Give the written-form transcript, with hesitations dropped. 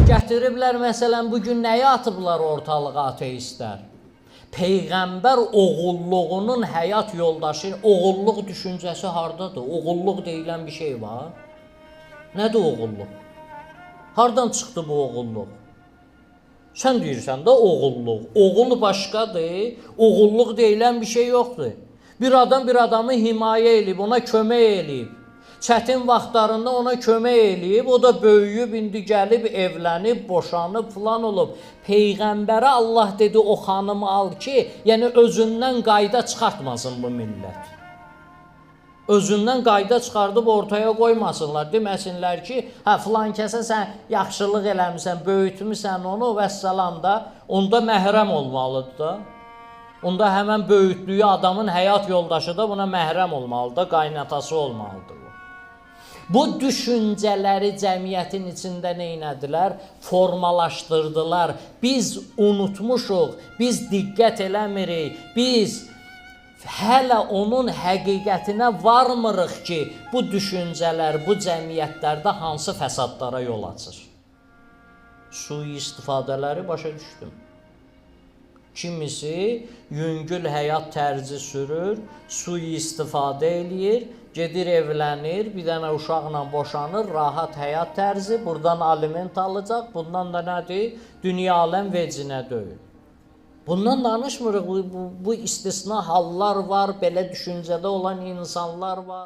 Gətiriblər, məsələn, bugün nəyi atıblar ortalığa ateistlər? Peyğəmbər oğulluğunun həyat yoldaşı, oğulluq düşüncəsi hardadır? Oğulluq deyilən bir şey var. Nədir oğulluq? Hardan çıxdı bu oğulluq? Sən deyirsən də oğulluq. Oğul başqadır, oğulluq deyilən bir şey yoxdur. Bir adam bir adamı himayə eləyib, ona kömək eləyib. Çətin vaxtlarında ona kömək eləyib, o da böyüyüb, indi gəlib, evlənib, boşanıb, filan olub. Peyğəmbərə Allah dedi, o xanımı al ki, yəni özündən qayda çıxartmasın bu millət. Özündən qayda çıxardıb ortaya qoymasınlar. Deməsinlər ki, hə, filan kəsə sən yaxşılıq eləmirsən, böyütmüsən onu və səlam da, onda məhrəm olmalıdır da. Onda həmən böyütlüyü adamın həyat yoldaşı da buna məhrəm olmalıdır, qaynatası olmalıdır. Bu düşüncələri cəmiyyətin içində neynədilər? Formalaşdırdılar. Biz unutmuşuq, biz diqqət eləmirik, biz hələ onun həqiqətinə varmırıq ki, bu düşüncələr bu cəmiyyətlərdə hansı fəsadlara yol açır. Sui-istifadələri başa düşdüm. Kimisi yüngül həyat tərzi sürür, sui-istifadə eləyir, gedir evlənir, bir dənə uşaqla boşanır, rahat həyat tərzi, buradan aliment alacaq, bundan da nədir? Dünya aləm vecinə döyür. Bundan danışmırıq, bu istisna hallar var, belə düşüncədə olan insanlar var.